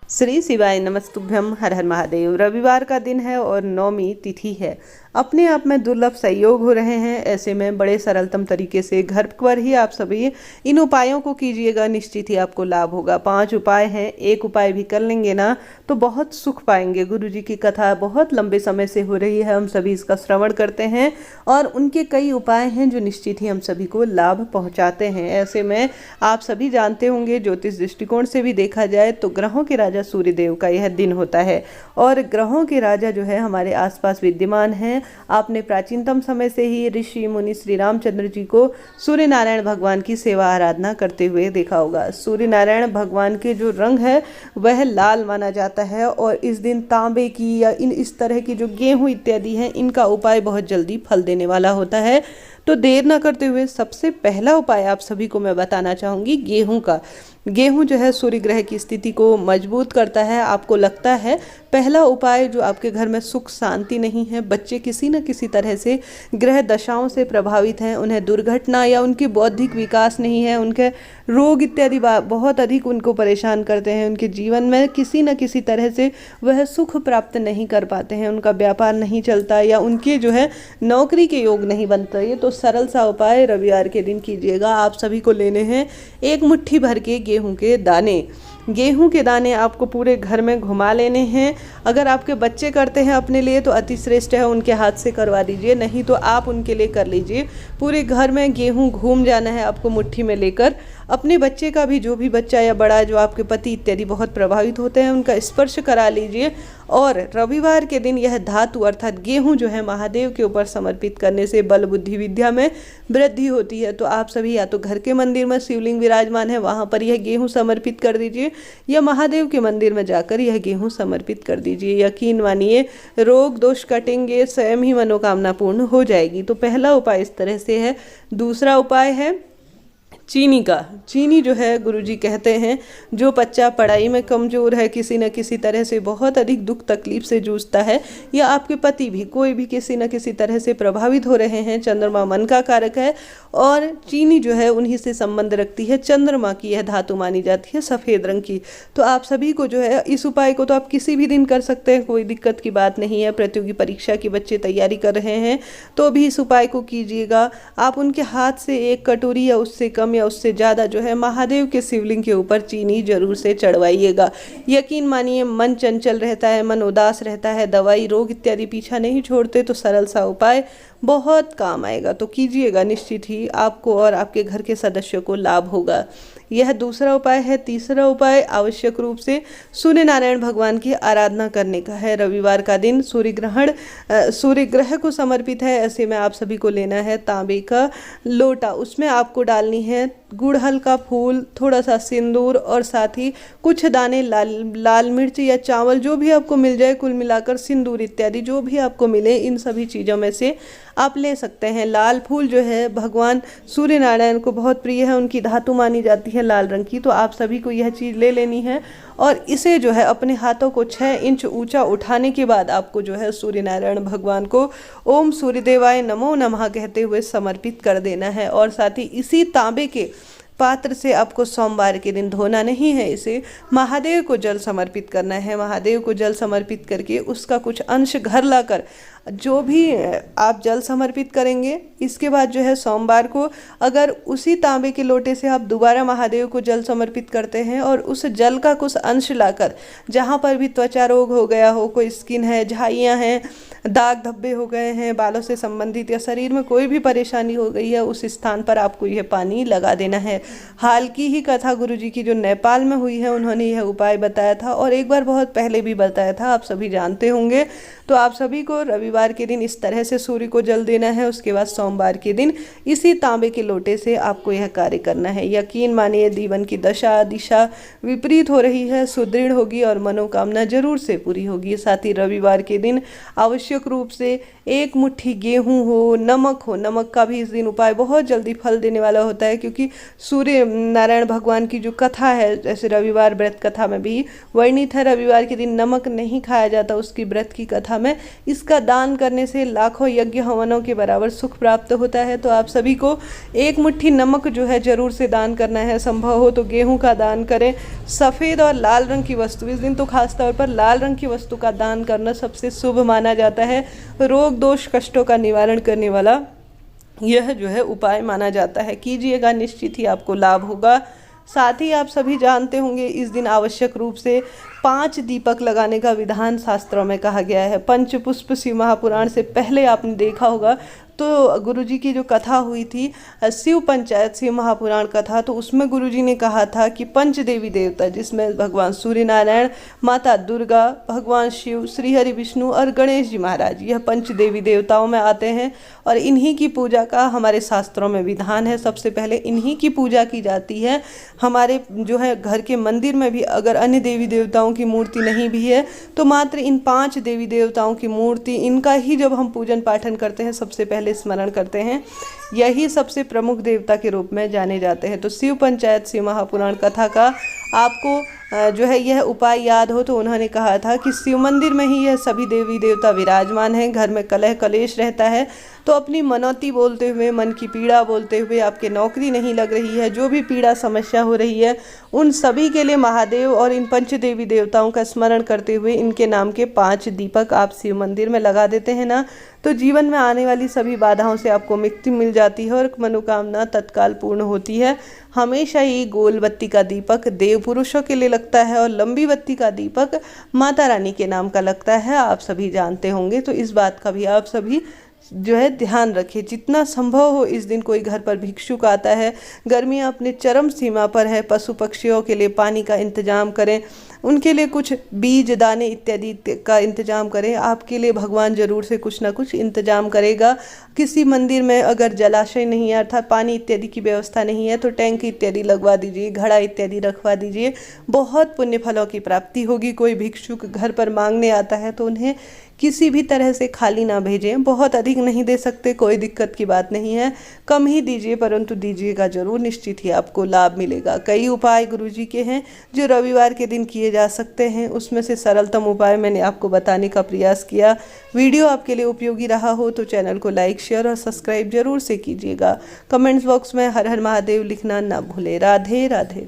श्री शिवाय नमस्तुभ्यम। हर हर महादेव। रविवार का दिन है और नौमी तिथि है। अपने आप में दुर्लभ संयोग हो रहे हैं। ऐसे में बड़े सरलतम तरीके से घर पर ही आप सभी इन उपायों को कीजिएगा, निश्चित ही आपको लाभ होगा। 5 उपाय हैं, एक उपाय भी कर लेंगे ना तो बहुत सुख पाएंगे। गुरु जी की कथा बहुत लंबे समय से हो रही है, हम सभी इसका श्रवण करते हैं और उनके कई उपाय हैं जो निश्चित ही हम सभी को लाभ पहुंचाते हैं। ऐसे में आप सभी जानते होंगे, ज्योतिष दृष्टिकोण से भी देखा जाए तो ग्रहों के राजा सूर्य देव का यह दिन होता है और ग्रहों के राजा जो है हमारे आसपास विद्यमान हैं। आपने प्राचीनतम समय से ही ऋषि मुनि श्री रामचंद्र जी को सूर्य नारायण भगवान की सेवा आराधना करते हुए देखा होगा। सूर्य नारायण भगवान के जो रंग है वह लाल माना जाता है और इस दिन तांबे की या इस तरह की जो गेहूं इत्यादि हैं इनका उपाय बहुत जल्दी फल देने वाला होता है। तो देर ना करते हुए सबसे पहला उपाय आप सभी को मैं बताना चाहूँगी गेहूं का। गेहूं जो है सूर्य ग्रह की स्थिति को मजबूत करता है। आपको लगता है पहला उपाय जो आपके घर में सुख शांति नहीं है, बच्चे किसी न किसी तरह से ग्रह दशाओं से प्रभावित हैं, उन्हें दुर्घटना या उनकी बौद्धिक विकास नहीं है, उनके रोग इत्यादि बहुत अधिक उनको परेशान करते हैं, उनके जीवन में किसी न किसी तरह से वह सुख प्राप्त नहीं कर पाते हैं, उनका व्यापार नहीं चलता या उनके जो है नौकरी के योग नहीं बनता। ये तो सरल सा उपाय रविवार के दिन कीजिएगा। आप सभी को लेने हैं 1 मुट्ठी भर के गेहूं के दाने। गेहूं के दाने आपको पूरे घर में घुमा लेने हैं। अगर आपके बच्चे करते हैं अपने लिए तो अति श्रेष्ठ है, उनके हाथ से करवा दीजिए, नहीं तो आप उनके लिए कर लीजिए। पूरे घर में गेहूं घूम जाना है आपको मुट्ठी में लेकर। अपने बच्चे का भी, जो भी बच्चा या बड़ा जो आपके पति इत्यादि बहुत प्रभावित होते हैं, उनका स्पर्श करा लीजिए। और रविवार के दिन यह धातु अर्थात गेहूं जो है महादेव के ऊपर समर्पित करने से बल बुद्धि विद्या में वृद्धि होती है। तो आप सभी या तो घर के मंदिर में शिवलिंग विराजमान है वहां पर यह गेहूं समर्पित कर दीजिए या महादेव के मंदिर में जाकर यह गेहूं समर्पित कर दीजिए। यकीन मानिए रोग दोष कटेंगे, स्वयं ही मनोकामना पूर्ण हो जाएगी। तो पहला उपाय इस तरह से है। दूसरा उपाय है चीनी का। चीनी जो है गुरुजी कहते हैं जो बच्चा पढ़ाई में कमज़ोर है, किसी न किसी तरह से बहुत अधिक दुख तकलीफ से जूझता है, या आपके पति भी कोई भी किसी न किसी तरह से प्रभावित हो रहे हैं। चंद्रमा मन का कारक है और चीनी जो है उन्हीं से संबंध रखती है। चंद्रमा की यह धातु मानी जाती है सफ़ेद रंग की। तो आप सभी को जो है इस उपाय को तो आप किसी भी दिन कर सकते हैं, कोई दिक्कत की बात नहीं है। प्रतियोगी परीक्षा की बच्चे तैयारी कर रहे हैं तो भी इस उपाय को कीजिएगा। आप उनके हाथ से 1 कटोरी या उससे कम या उससे ज़्यादा जो है महादेव के शिवलिंग के ऊपर चीनी जरूर से चढ़वाइएगा। यकीन मानिए मन चंचल रहता है, मन उदास रहता है, दवाई रोग इत्यादि पीछा नहीं छोड़ते, तो सरल सा उपाय बहुत काम आएगा। तो कीजिएगा, निश्चित ही आपको और आपके घर के सदस्यों को लाभ होगा। यह दूसरा उपाय है। तीसरा उपाय आवश्यक रूप से सूर्य नारायण भगवान की आराधना करने का है। रविवार का दिन सूर्य ग्रह को समर्पित है। ऐसे में आप सभी को लेना है तांबे का लोटा, उसमें आपको डालनी है गुड़हल का फूल, थोड़ा सा सिंदूर और साथ ही कुछ दाने लाल मिर्च या चावल जो भी आपको मिल जाए, कुल मिलाकर सिंदूर इत्यादि जो भी आपको मिले, इन सभी चीज़ों में से आप ले सकते हैं। लाल फूल जो है भगवान सूर्य नारायण को बहुत प्रिय है, उनकी धातु मानी जाती है लाल रंग की। तो आप सभी को यह चीज़ ले लेनी है और इसे जो है अपने हाथों को 6 इंच ऊंचा उठाने के बाद आपको जो है सूर्य नारायण भगवान को ओम सूर्यदेवाय नमो नमः कहते हुए समर्पित कर देना है। और साथ ही इसी तांबे के पात्र से आपको सोमवार के दिन धोना नहीं है, इसे महादेव को जल समर्पित करना है। महादेव को जल समर्पित करके उसका कुछ अंश घर लाकर जो भी आप जल समर्पित करेंगे, इसके बाद जो है सोमवार को अगर उसी तांबे के लोटे से आप दोबारा महादेव को जल समर्पित करते हैं और उस जल का कुछ अंश लाकर जहाँ पर भी त्वचा रोग हो गया हो, कोई स्किन है, झाइयाँ हैं, दाग धब्बे हो गए हैं, बालों से संबंधित या शरीर में कोई भी परेशानी हो गई है, उस स्थान पर आपको यह पानी लगा देना है। हाल की ही कथा गुरुजी की जो नेपाल में हुई है, उन्होंने यह उपाय बताया था और एक बार बहुत पहले भी बताया था, आप सभी जानते होंगे। तो आप सभी को रविवार के दिन इस तरह से सूर्य को जल देना है। उसके बाद सोमवार के दिन इसी तांबे के लोटे से आपको यह कार्य करना है। यकीन मानिए जीवन की दशा दिशा विपरीत हो रही है, सुदृढ़ होगी और मनोकामना जरूर से पूरी होगी। साथ ही रविवार के दिन आवश्यक रूप से 1 मुट्ठी गेहूं हो, नमक हो। नमक का भी इस दिन उपाय बहुत जल्दी फल देने वाला होता है, क्योंकि सूर्य नारायण भगवान की जो कथा है, जैसे रविवार व्रत कथा में भी वर्णित है, रविवार के दिन नमक नहीं खाया जाता, उसकी व्रत की कथा में इसका दान दान करने से लाखों यज्ञ हवनों के बराबर सुख प्राप्त होता है। तो आप सभी को एक मुट्ठी नमक जो है ज़रूर से दान करना है। संभव हो तो गेहूं का दान करें। सफ़ेद और लाल रंग की वस्तु, इस दिन तो खास तौर पर लाल रंग की वस्तु का दान करना सबसे शुभ माना जाता है। रोग दोष कष्टों का निवारण करने वाला यह जो है उपाय माना जाता है। कीजिएगा, निश्चित ही आपको लाभ होगा। साथ ही आप सभी जानते होंगे इस दिन आवश्यक रूप से 5 दीपक लगाने का विधान शास्त्रों में कहा गया है। पंचपुष्प शिव महापुराण से पहले आपने देखा होगा तो गुरुजी की जो कथा हुई थी शिव पंचायत शिव महापुराण कथा, तो उसमें गुरुजी ने कहा था कि पंच देवी देवता, जिसमें भगवान सूर्य नारायण, माता दुर्गा, भगवान शिव, श्री हरि विष्णु और गणेश जी महाराज, यह पंच देवी देवताओं में आते हैं और इन्हीं की पूजा का हमारे शास्त्रों में विधान है। सबसे पहले इन्हीं की पूजा की जाती है। हमारे जो है घर के मंदिर में भी अगर अन्य देवी देवताओं की मूर्ति नहीं भी है तो मात्र इन 5 देवी देवताओं की मूर्ति, इनका ही जब हम पूजन पाठन करते हैं सबसे पहले स्मरण करते हैं, यही सबसे प्रमुख देवता के रूप में जाने जाते हैं। तो शिव पंचायत शिव महापुराण कथा का आपको जो है यह उपाय याद हो तो उन्होंने कहा था कि शिव मंदिर में ही यह सभी देवी देवता विराजमान हैं। घर में कलह कलेश रहता है तो अपनी मनौती बोलते हुए, मन की पीड़ा बोलते हुए, आपके नौकरी नहीं लग रही है, जो भी पीड़ा समस्या हो रही है, उन सभी के लिए महादेव और इन पंच देवी देवताओं का स्मरण करते हुए इनके नाम के 5 दीपक आप शिव मंदिर में लगा देते हैं ना, तो जीवन में आने वाली सभी बाधाओं से आपको मुक्ति मिल जाती है और मनोकामना तत्काल पूर्ण होती है। हमेशा ही गोल बत्ती का दीपक देव पुरुषों के लिए लगता है और लंबी बत्ती का दीपक माता रानी के नाम का लगता है, आप सभी जानते होंगे। तो इस बात का भी आप सभी जो है ध्यान रखें। जितना संभव हो इस दिन कोई घर पर भिक्षुक आता है, गर्मियाँ अपने चरम सीमा पर है, पशु पक्षियों के लिए पानी का इंतजाम करें, उनके लिए कुछ बीज दाने इत्यादि का इंतजाम करें। आपके लिए भगवान जरूर से कुछ ना कुछ इंतजाम करेगा। किसी मंदिर में अगर जलाशय नहीं है अर्थात पानी इत्यादि की व्यवस्था नहीं है तो टैंक इत्यादि लगवा दीजिए, घड़ा इत्यादि रखवा दीजिए, बहुत पुण्य फलों की प्राप्ति होगी। कोई भिक्षुक घर पर मांगने आता है तो उन्हें किसी भी तरह से खाली ना भेजें। बहुत अधिक नहीं दे सकते, कोई दिक्कत की बात नहीं है, कम ही दीजिए, परंतु दीजिएगा जरूर, निश्चित ही आपको लाभ मिलेगा। कई उपाय गुरुजी के हैं जो रविवार के दिन किए जा सकते हैं, उसमें से सरलतम उपाय मैंने आपको बताने का प्रयास किया। वीडियो आपके लिए उपयोगी रहा हो तो चैनल को लाइक, शेयर और सब्सक्राइब जरूर से कीजिएगा। कमेंट्स बॉक्स में हर हर महादेव लिखना ना भूलें। राधे राधे।